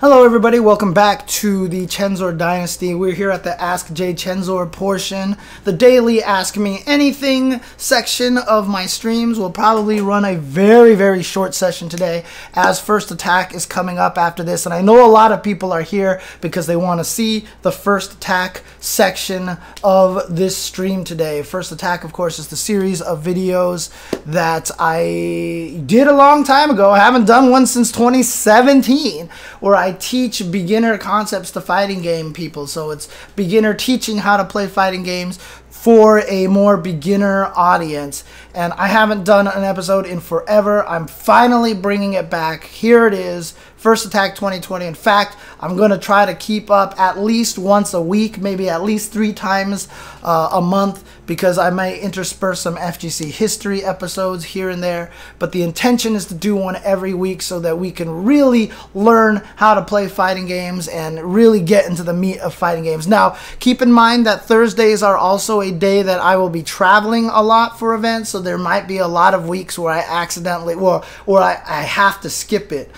Hello everybody, welcome back to the Chensor Dynasty. We're here at the AskJCHENSOR portion, the daily Ask Me Anything section of my streams. We'll probably run a very short session today as First Attack is coming up after this. And I know a lot of people are here because they want to see the First Attack section of this stream today. First Attack, of course, is the series of videos that I did a long time ago. I haven't done one since 2017, where I teach beginner concepts to fighting game people. So it's beginner teaching how to play fighting games for a more beginner audience. And I haven't done an episode in forever. I'm finally bringing it back. Here it is, First Attack 2020. In fact, I'm going to try to keep up at least once a week, maybe at least 3 times a month, because I might intersperse some FGC history episodes here and there. But the intention is to do one every week so that we can really learn how to play fighting games and really get into the meat of fighting games. Now, keep in mind that Thursdays are also a day that I will be traveling a lot for events, so there might be a lot of weeks where I accidentally, or I have to skip it.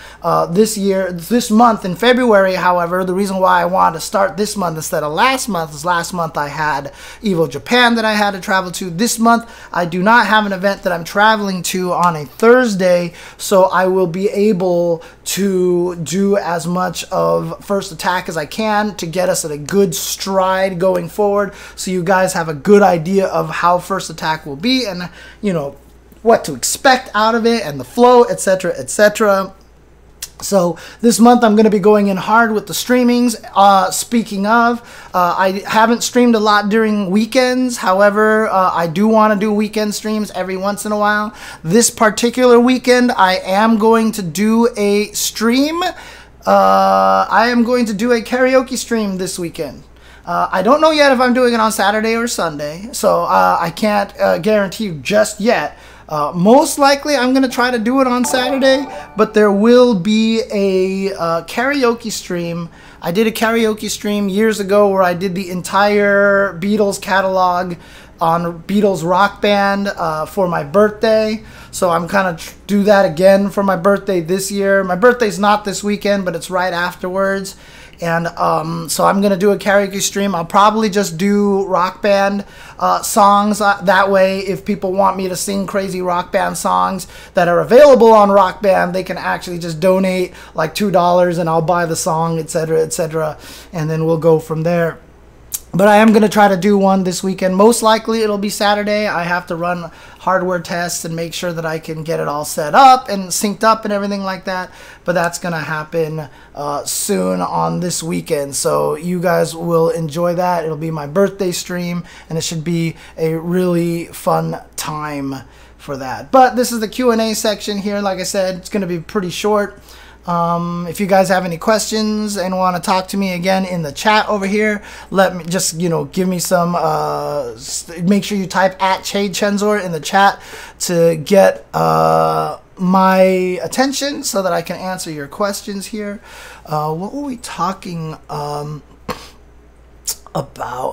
This month in February, however, the reason why I wanted to start this month instead of last month is last month I had Evo Japan that I had to travel to. This month I do not have an event that I'm traveling to on a Thursday, so I will be able to do as much of First Attack as I can to get us at a good stride going forward, so you guys have a good idea of how First Attack will be and, you know, what to expect out of it and the flow, etc., etc. So this month I'm going to be going in hard with the streamings. Speaking of, I haven't streamed a lot during weekends. However, I do want to do weekend streams every once in a while. This particular weekend I am going to do a stream. I am going to do a karaoke stream this weekend. I don't know yet if I'm doing it on Saturday or Sunday, so I can't guarantee you just yet. Most likely I'm going to try to do it on Saturday, but there will be a karaoke stream. I did a karaoke stream years ago where I did the entire Beatles catalog on Beatles Rock Band for my birthday. So I'm kind of do that again for my birthday this year. My birthday's not this weekend, but it's right afterwards. And so I'm going to do a karaoke stream. I'll probably just do Rock Band songs. That way, if people want me to sing crazy Rock Band songs that are available on Rock Band, they can actually just donate like $2 and I'll buy the song, etc., etc. And then we'll go from there. But I am going to try to do one this weekend. Most likely it'll be Saturday. I have to run hardware tests and make sure that I can get it all set up and synced up and everything like that. But that's going to happen soon on this weekend. So you guys will enjoy that. It'll be my birthday stream, and it should be a really fun time for that. But this is the Q&A section here. Like I said, it's going to be pretty short. If you guys have any questions and want to talk to me again in the chat over here, let me just, you know, give me some, make sure you type @jchensor in the chat to get my attention so that I can answer your questions here. What were we talking about?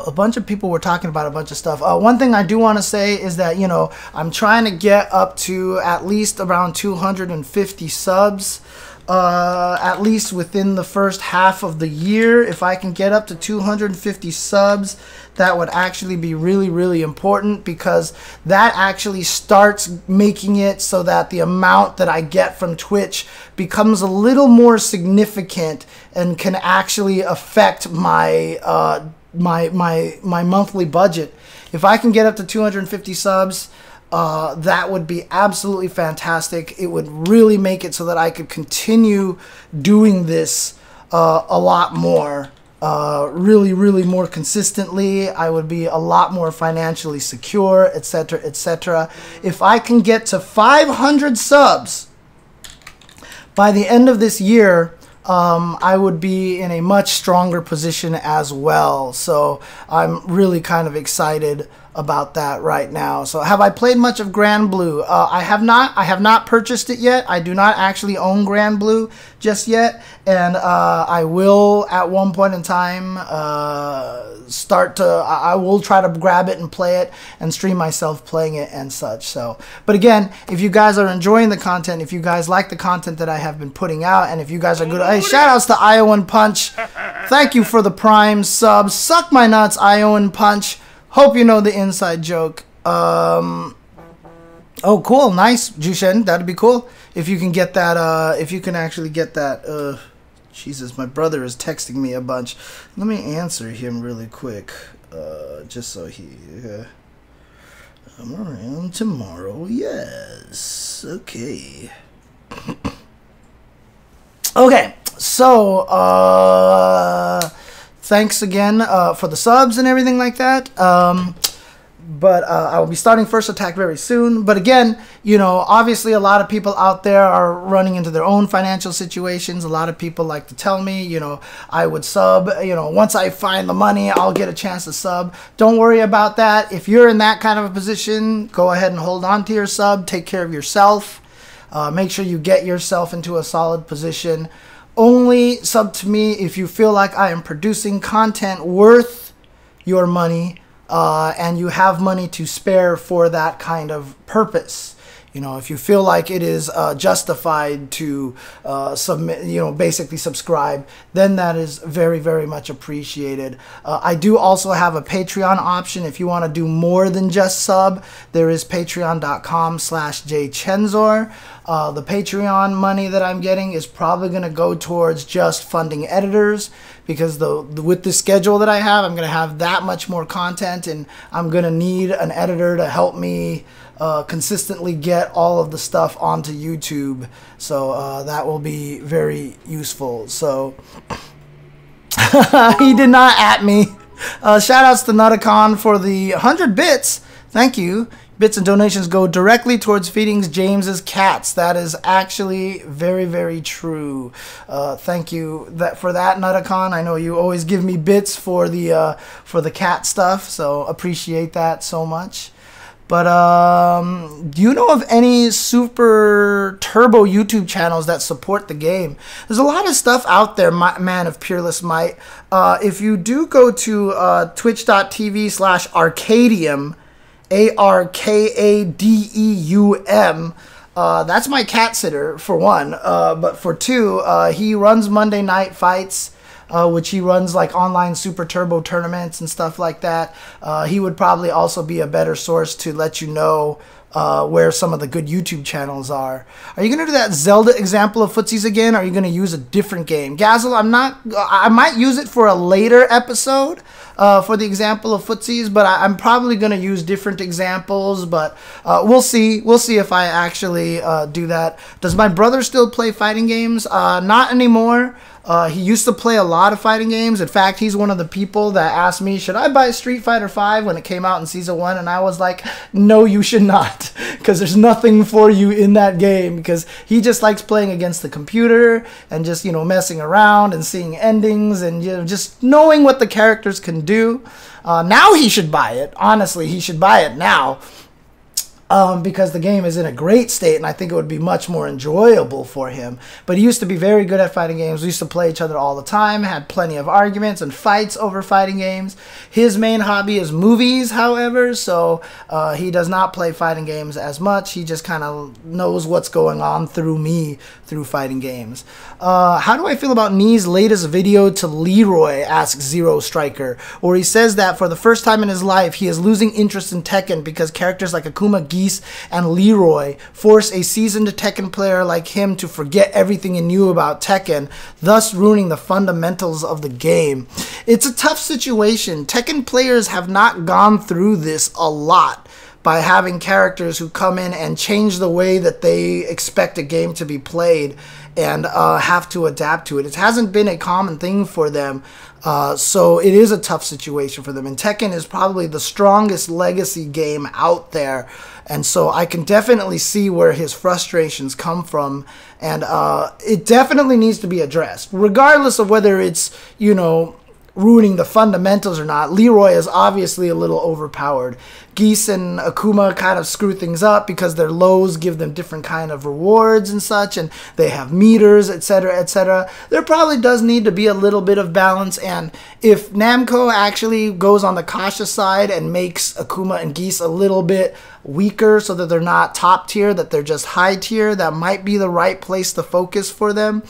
A bunch of people were talking about a bunch of stuff. One thing I do want to say is that, you know, I'm trying to get up to at least around 250 subs. At least within the first half of the year. If I can get up to 250 subs, that would actually be really important, because that actually starts making it so that the amount that I get from Twitch becomes a little more significant and can actually affect my my monthly budget. If I can get up to 250 subs, that would be absolutely fantastic. It would really make it so that I could continue doing this a lot more, really more consistently. I would be a lot more financially secure, etc., etc. If I can get to 500 subs by the end of this year, I would be in a much stronger position as well. So I'm really kind of excited about that right now. So have I played much of Grand Blue? I have not. I have not purchased it yet. I do not actually own Grand Blue just yet, and I will at one point in time I will try to grab it and play it and stream myself playing it and such. So, but again, if you guys are enjoying the content, if you guys like the content that I have been putting out, and if you guys are good, hey, shout outs to Iowan Punch. Thank you for the Prime sub. Suck my nuts, Iowan Punch. Hope you know the inside joke. Oh, cool. Nice, Jushen. That'd be cool. If you can get that, if you can actually get that. Jesus, my brother is texting me a bunch. Let me answer him really quick. Just so he... I'm around tomorrow. Yes. Okay. Okay. So, thanks again for the subs and everything like that. But I will be starting First Attack very soon. But again, you know, obviously a lot of people out there are running into their own financial situations. A lot of people like to tell me, you know, I would sub, you know, once I find the money, I'll get a chance to sub. Don't worry about that. If you're in that kind of a position, go ahead and hold on to your sub. Take care of yourself. Make sure you get yourself into a solid position. Only sub to me if you feel like I am producing content worth your money. And you have money to spare for that kind of purpose. You know, if you feel like it is justified to submit, you know, basically subscribe, then that is very, very much appreciated. I do also have a Patreon option. If you want to do more than just sub, there is patreon.com/jchensor. The Patreon money that I'm getting is probably going to go towards just funding editors, because with the schedule that I have, I'm going to have that much more content, and I'm going to need an editor to help me consistently get all of the stuff onto YouTube. So that will be very useful. So he did not at me. Shout outs to Nutacon for the 100 bits. Thank you. Bits and donations go directly towards feeding James's cats. That is actually very, very true. Thank you for that, Nutacon. I know you always give me bits for the cat stuff, so appreciate that so much. But do you know of any super turbo YouTube channels that support the game? There's a lot of stuff out there, man of peerless might. If you do go to twitch.tv/Arcadium, ARKADEUM. That's my cat sitter, for one. But for two, he runs Monday Night Fights, which he runs like online super turbo tournaments and stuff like that. He would probably also be a better source to let you know where some of the good YouTube channels are. Are you going to do that Zelda example of footsies again? Or are you going to use a different game? Gazzle, I might use it for a later episode. For the example of footsies, but I'm probably going to use different examples, but we'll see. We'll see if I actually do that. Does my brother still play fighting games? Not anymore. He used to play a lot of fighting games. In fact, he's one of the people that asked me, should I buy Street Fighter V when it came out in Season 1? And I was like, no, you should not, because there's nothing for you in that game, because he just likes playing against the computer and just, you know, messing around and seeing endings and, you know, just knowing what the characters can do. Now he should buy it. Honestly, he should buy it now. Because the game is in a great state, and I think it would be much more enjoyable for him. But he used to be very good at fighting games. We used to play each other all the time, had plenty of arguments and fights over fighting games. His main hobby is movies, however, so he does not play fighting games as much. He just kind of knows what's going on through me, through fighting games. How do I feel about Knee's latest video to Leroy, asks Zero Striker, where he says that for the first time in his life, he is losing interest in Tekken because characters like Akuma, Geese, and Leroy force a seasoned Tekken player like him to forget everything he knew about Tekken, thus ruining the fundamentals of the game. It's a tough situation. Tekken players have not gone through this a lot by having characters who come in and change the way that they expect a game to be played and have to adapt to it. It hasn't been a common thing for them, so it is a tough situation for them. And Tekken is probably the strongest legacy game out there, and so I can definitely see where his frustrations come from, and it definitely needs to be addressed, regardless of whether it's, you know, ruining the fundamentals or not. Leroy is obviously a little overpowered. Geese and Akuma kind of screw things up because their lows give them different kind of rewards and such, and they have meters, etc., etc. There probably does need to be a little bit of balance, and if Namco actually goes on the cautious side and makes Akuma and Geese a little bit weaker so that they're not top tier, that they're just high tier, that might be the right place to focus for them.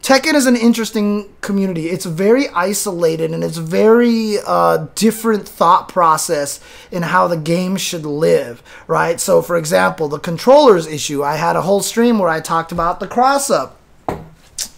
Tekken is an interesting community. It's very isolated, and it's very different thought process in how the game should live, right? So, for example, the controllers issue. I had a whole stream where I talked about the cross-up.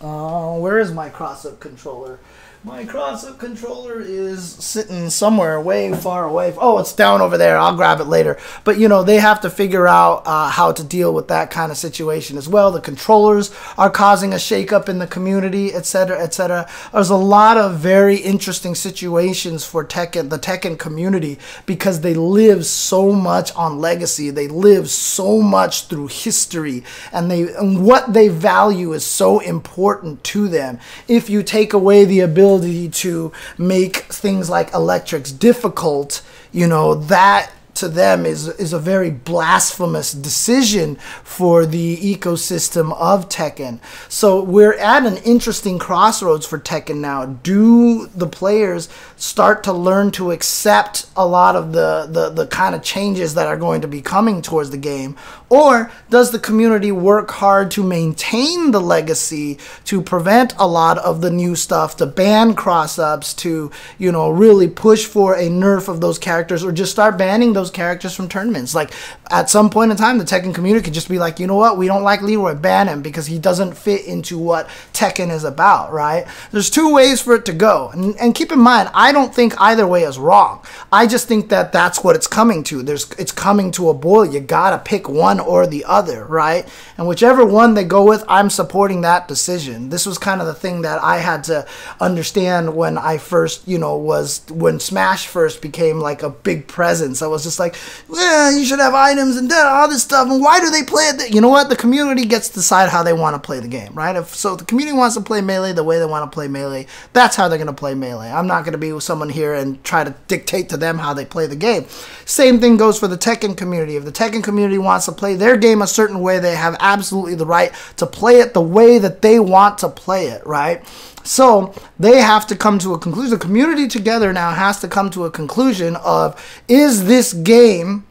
Where is my cross-up controller? My cross-up controller is sitting somewhere way far away. Oh, it's down over there. I'll grab it later. But, you know, they have to figure out how to deal with that kind of situation as well. The controllers are causing a shakeup in the community, etc., etc. There's a lot of very interesting situations for Tekken, the Tekken community, because they live so much on legacy. They live so much through history, and what they value is so important to them. If you take away the ability to make things like electrics difficult, you know, that to them is a very blasphemous decision for the ecosystem of Tekken. So we're at an interesting crossroads for Tekken now. Do the players start to learn to accept a lot of the kind of changes that are going to be coming towards the game? Or does the community work hard to maintain the legacy, to prevent a lot of the new stuff, to ban cross-ups, to, you know, really push for a nerf of those characters, or just start banning those characters from tournaments? Like, at some point in time, the Tekken community could just be like, you know what, we don't like Leroy, ban him because he doesn't fit into what Tekken is about, right? There's two ways for it to go. And keep in mind, I don't think either way is wrong. I just think that that's what it's coming to. It's coming to a boil. You gotta pick one or the other, right? And whichever one they go with, I'm supporting that decision. This was kind of the thing that I had to understand when I first, you know, when Smash first became like a big presence. I was just like, yeah, you should have items and all this stuff, and why do they play it? You know what? The community gets to decide how they want to play the game, right? If the community wants to play Melee the way they want to play Melee, that's how they're going to play Melee. I'm not going to be with someone here and try to dictate to them how they play the game. Same thing goes for the Tekken community. If the Tekken community wants to play their game a certain way, they have absolutely the right to play it the way that they want to play it, right? So they have to come to a conclusion. The community together now has to come to a conclusion of, is this game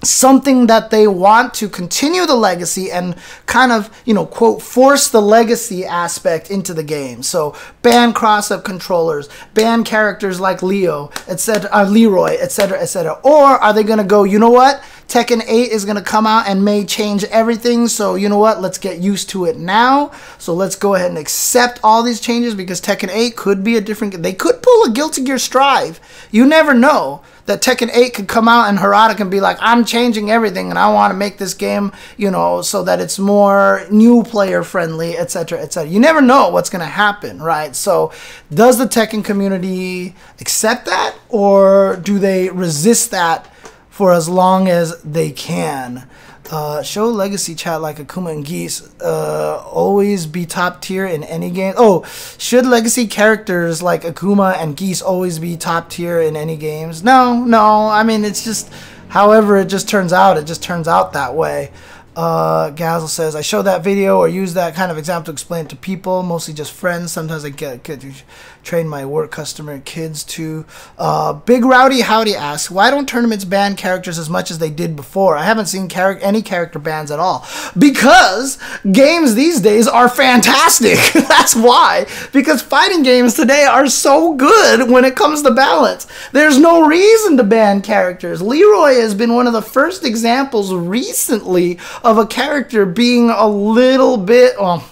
something that they want to continue the legacy and kind of, you know, quote, force the legacy aspect into the game? So ban cross-up controllers, ban characters like Leroy, etc., etc. Or are they going to go, you know what, Tekken 8 is going to come out and may change everything, so you know what, let's get used to it now. So let's go ahead and accept all these changes, because Tekken 8 could be a different, they could pull a Guilty Gear Strive. You never know. That Tekken 8 could come out and Harada can be like, I'm changing everything and I want to make this game, you know, so that it's more new player friendly, etc., etc. You never know what's going to happen, right? So does the Tekken community accept that, or do they resist that for as long as they can? Show legacy chat like Akuma and Geese always be top tier in any game. Oh, should legacy characters like Akuma and Geese always be top tier in any games? No. I mean, it's just however it just turns out. It just turns out that way. Gazel says, I show that video or use that kind of example to explain it to people, mostly just friends. Sometimes I get to train my work customer kids too. Big Rowdy Howdy asks, why don't tournaments ban characters as much as they did before? I haven't seen any character bans at all. Because games these days are fantastic. That's why. Because fighting games today are so good when it comes to balance. There's no reason to ban characters. Leroy has been one of the first examples recently of a character being a little bit, well,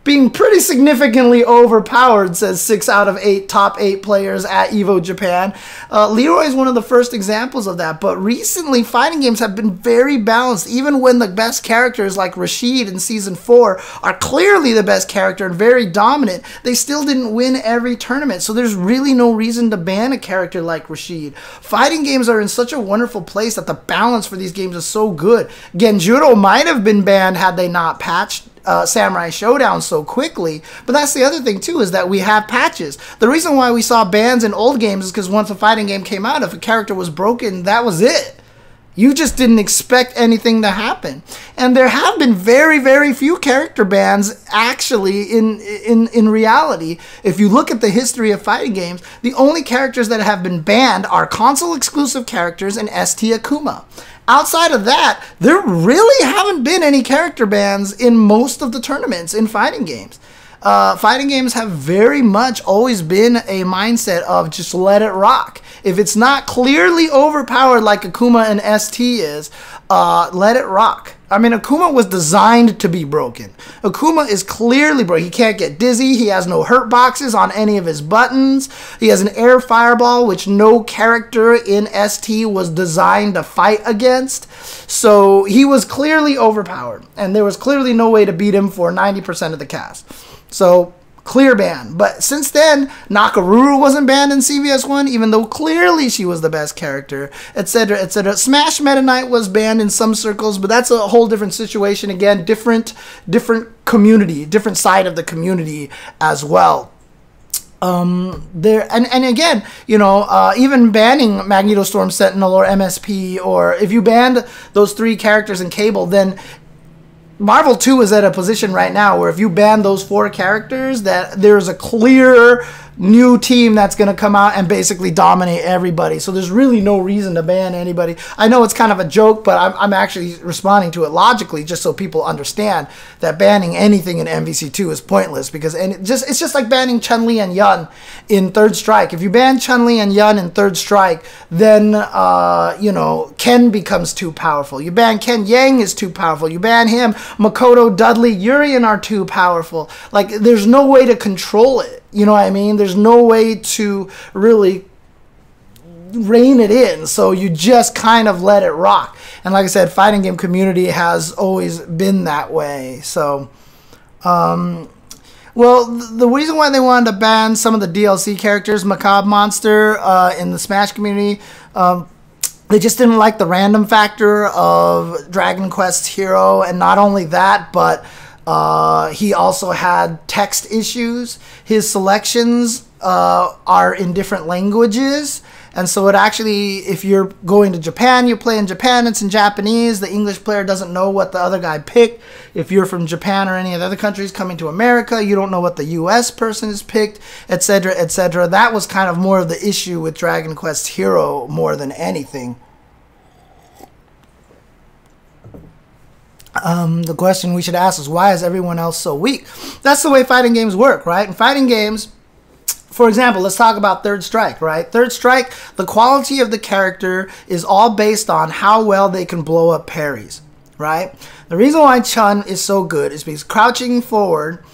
being pretty significantly overpowered, says 6 out of 8 top 8 players at EVO Japan. Leroy is one of the first examples of that, but recently fighting games have been very balanced. Even when the best characters like Rashid in Season 4 are clearly the best character and very dominant, they still didn't win every tournament, so there's really no reason to ban a character like Rashid. Fighting games are in such a wonderful place that the balance for these games is so good. Genjuro might have been banned had they not patched Samurai Showdown so quickly. But that's the other thing too, is that we have patches. The reason why we saw bans in old games is because once a fighting game came out, if a character was broken, that was it. You just didn't expect anything to happen. And there have been very, very few character bans actually in reality. If you look at the history of fighting games, the only characters that have been banned are console exclusive characters and ST Akuma. Outside of that, there really haven't been any character bans in most of the tournaments in fighting games. Fighting games have very much always been a mindset of just let it rock. If it's not clearly overpowered like Akuma and ST is, let it rock. I mean, Akuma was designed to be broken. Akuma is clearly broken. He can't get dizzy. He has no hurt boxes on any of his buttons. He has an air fireball, which no character in ST was designed to fight against. So he was clearly overpowered, and there was clearly no way to beat him for 90% of the cast. So, clear ban. But since then, Nakaruru wasn't banned in CVS1, even though clearly she was the best character, etc., etc. Smash Meta Knight was banned in some circles, but that's a whole different situation. Again, different community, different side of the community as well. And again, you know, even banning Magneto Storm Sentinel or MSP, or if you banned those 3 characters in Cable, then Marvel 2 is at a position right now where if you ban those 4 characters, that there's a clear new team that's going to come out and basically dominate everybody. So there's really no reason to ban anybody. I know it's kind of a joke, but I'm actually responding to it logically just so people understand that banning anything in MVC2 is pointless, because it's just like banning Chun-Li and Yun in Third Strike. If you ban Chun-Li and Yun in Third Strike, then, you know, Ken becomes too powerful. You ban Ken, Yang is too powerful. You ban him, Makoto, Dudley, Urien are too powerful. Like, there's no way to control it. You know what I mean? There's no way to really rein it in, so you just kind of let it rock. And like I said, fighting game community has always been that way. So, well, the reason why they wanted to ban some of the DLC characters, Macabre Monster, in the Smash community, they just didn't like the random factor of Dragon Quest Hero, and not only that, but he also had text issues. His selections are in different languages, and so it actually, if you're going to Japan, you play in Japan, it's in Japanese. The English player doesn't know what the other guy picked. If you're from Japan or any of the other countries coming to America, you don't know what the US person has picked, etc., etc. That was kind of more of the issue with Dragon Quest Hero more than anything. The question we should ask is, why is everyone else so weak? That's the way fighting games work, right? In fighting games, for example, let's talk about Third Strike, right? Third Strike, the quality of the character is all based on how well they can blow up parries, right? The reason why Chun is so good is because crouching forward,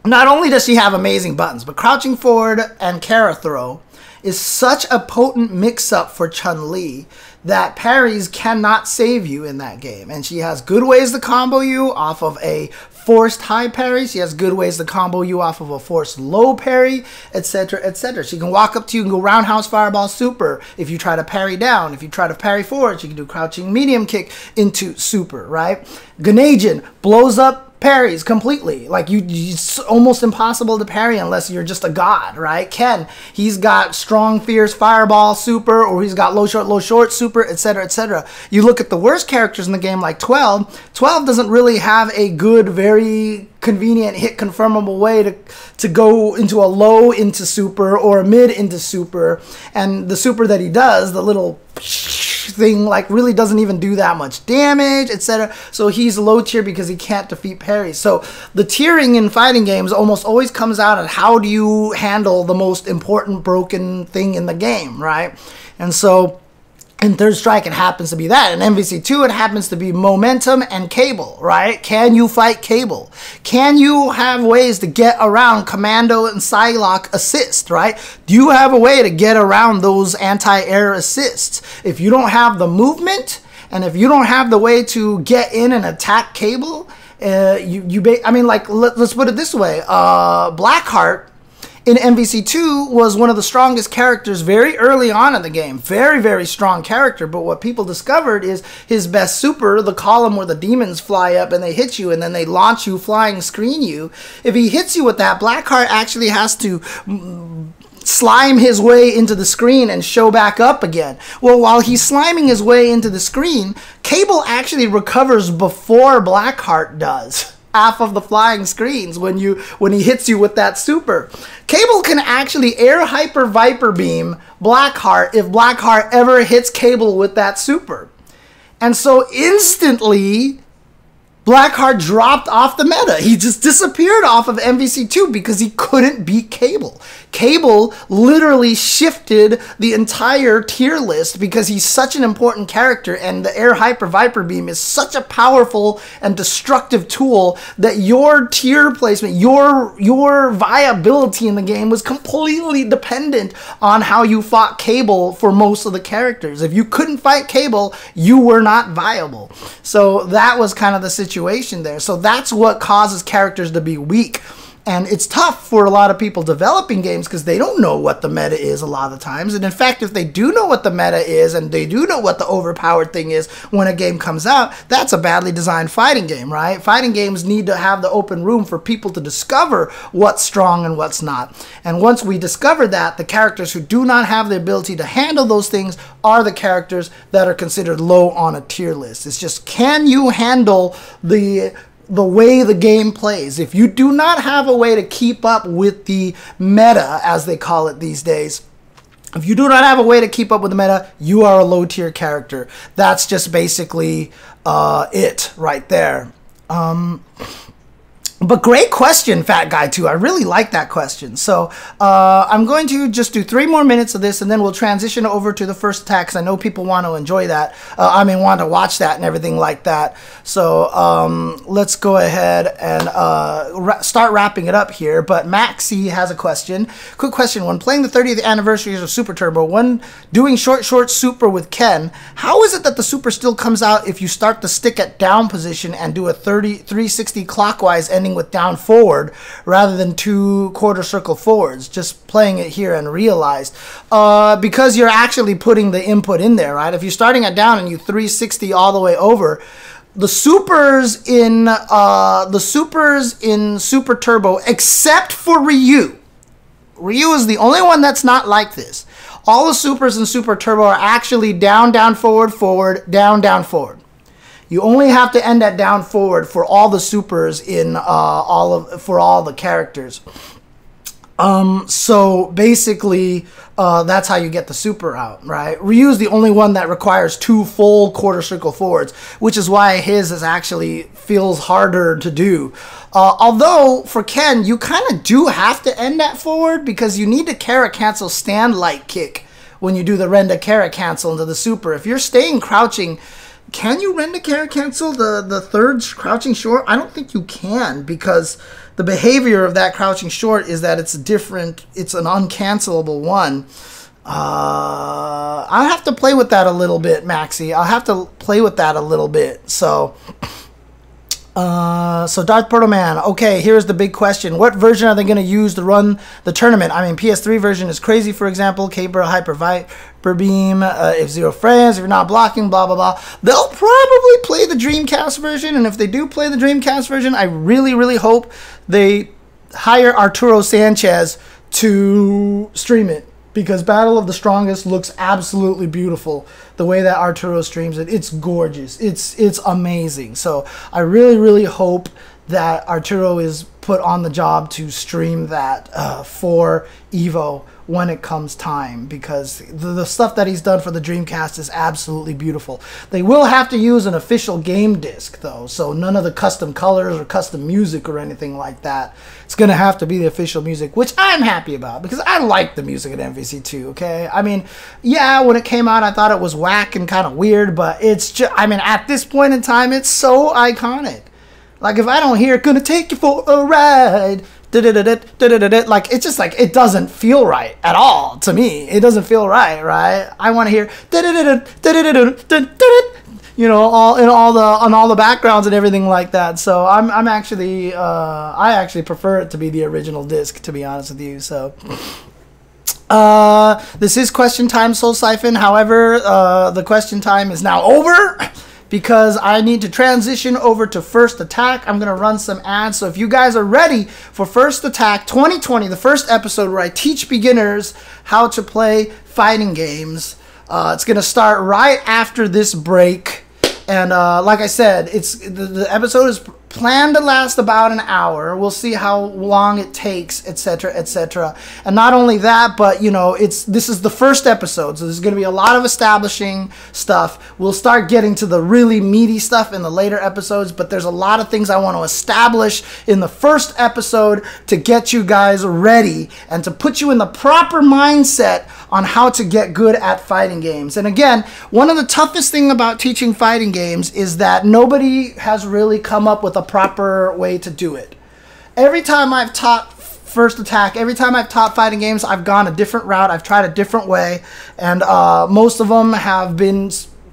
not only does she have amazing buttons, but crouching forward and Kara throw is such a potent mix-up for Chun-Li that parries cannot save you in that game. And she has good ways to combo you off of a forced high parry. She has good ways to combo you off of a forced low parry, etc., etc. She can walk up to you and go roundhouse fireball super if you try to parry down. If you try to parry forward, she can do crouching medium kick into super, right? Ganajin blows up parries completely. Like, it's almost impossible to parry unless you're just a god, right? Ken, he's got strong, fierce fireball super, or he's got low, short super, etc., etc. You look at the worst characters in the game, like 12. 12 doesn't really have a good, very convenient hit confirmable way to go into a low into super or a mid into super, and the super that he does, the little thing, like, really doesn't even do that much damage, etc. So he's low tier because he can't defeat parries. So the tiering in fighting games almost always comes out at how do you handle the most important broken thing in the game, right? And so in Third Strike, it happens to be that. In MVC2, it happens to be momentum and Cable, right? Can you fight Cable? Can you have ways to get around Commando and Psylocke assist, right? Do you have a way to get around those anti-air assists? If you don't have the movement, and if you don't have the way to get in and attack Cable, I mean, like, let's put it this way. Blackheart in MVC2 was one of the strongest characters very early on in the game. Very, very strong character. But what people discovered is his best super, the column where the demons fly up and they hit you and then they launch you, flying screen you. If he hits you with that, Blackheart actually has to slime his way into the screen and show back up again. Well, while he's sliming his way into the screen, Cable actually recovers before Blackheart does. Half of the flying screens when he hits you with that super. Cable can actually air hyper Viper Beam Blackheart if Blackheart ever hits Cable with that super. And so instantly Blackheart dropped off the meta. He just disappeared off of MVC2 because he couldn't beat Cable. Cable literally shifted the entire tier list because he's such an important character, and the Air Hyper Viper Beam is such a powerful and destructive tool that your tier placement, your viability in the game was completely dependent on how you fought Cable for most of the characters. If you couldn't fight Cable, you were not viable. So that was kind of the situation there. So that's what causes characters to be weak. And it's tough for a lot of people developing games because they don't know what the meta is a lot of times. And in fact, if they do know what the meta is and they do know what the overpowered thing is when a game comes out, that's a badly designed fighting game, right? Fighting games need to have the open room for people to discover what's strong and what's not. And once we discover that, the characters who do not have the ability to handle those things are the characters that are considered low on a tier list. It's just, can you handle the way the game plays? If you do not have a way to keep up with the meta, as they call it these days, if you do not have a way to keep up with the meta, you are a low tier character. That's just basically it right there. But great question, Fat Guy 2. I really like that question. So I'm going to just do 3 more minutes of this, and then we'll transition over to the first attack, because I know people want to enjoy that. Want to watch that and everything like that. So let's go ahead and start wrapping it up here. But Maxie has a question. Quick question. When playing the 30th anniversary of Super Turbo, when doing short super with Ken, how is it that the super still comes out if you start the stick at down position and do a 360 clockwise ending with down forward rather than 2 quarter circle forwards? Just playing it here and realized because you're actually putting the input in there, right? If you're starting at down and you 360 all the way over, the supers in Super Turbo, except for Ryu is the only one that's not like this. All the supers in Super Turbo are actually down forward forward, down forward. You only have to end at down forward for all the supers in for all the characters. So basically, that's how you get the super out, right? Ryu is the only one that requires 2 full quarter circle forwards, which is why his is actually feels harder to do. Although for Ken, you kind of do have to end at forward because you need to Kara cancel stand light kick when you do the Renda Kara cancel into the super. If you're staying crouching, can you Renda Kara cancel the third crouching short? I don't think you can, because the behavior of that crouching short is that it's different. It's an uncancelable one. I'll have to play with that a little bit, Maxie. I'll have to play with that a little bit. So Darth Proto Man, okay, here's the big question. What version are they going to use to run the tournament? I mean, PS3 version is crazy, for example. Caber, Hyper Viper Beam, if 0 frames, if you're not blocking, blah, blah, blah. They'll probably play the Dreamcast version, and if they do play the Dreamcast version, I really, really hope they hire Arturo Sanchez to stream it, because Battle of the Strongest looks absolutely beautiful. The way that Arturo streams it, it's gorgeous. It's amazing. So I really, really hope that Arturo is put on the job to stream that for Evo when it comes time, because the stuff that he's done for the Dreamcast is absolutely beautiful. They will have to use an official game disc, though, so none of the custom colors or custom music or anything like that. It's going to have to be the official music, which I'm happy about, because I like the music at MVC2, okay? I mean, yeah, when it came out, I thought it was whack and kind of weird, but it's just, I mean, at this point in time, it's so iconic. Like, if I don't hear, gonna take you for a ride, like, it's just like, it doesn't feel right at all to me. It doesn't feel right, right? I want to hear, you know, on all the backgrounds and everything like that. So I'm actually I actually prefer it to be the original disc, to be honest with you. So this is question time, Soul Siphon. However, the question time is now over, because I need to transition over to First Attack. I'm going to run some ads. So if you guys are ready for First Attack 2020, the first episode where I teach beginners how to play fighting games, it's going to start right after this break. And like I said, the episode is planned to last about an hour. We'll see how long it takes, etc., etc. And not only that, but you know, this is the first episode, so there's going to be a lot of establishing stuff. We'll start getting to the really meaty stuff in the later episodes, but there's a lot of things I want to establish in the first episode to get you guys ready and to put you in the proper mindset on how to get good at fighting games. And again, one of the toughest things about teaching fighting games is that nobody has really come up with a proper way to do it. Every time I've taught First Attack, every time I've taught fighting games, I've gone a different route. I've tried a different way, and most of them have been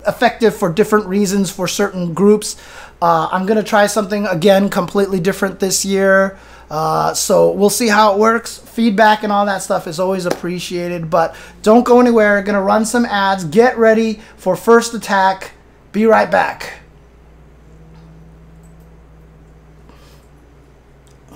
effective for different reasons for certain groups. I'm going to try something, again, completely different this year. So we'll see how it works. Feedback and all that stuff is always appreciated, but don't go anywhere. Gonna run some ads. Get ready for First Attack. Be right back.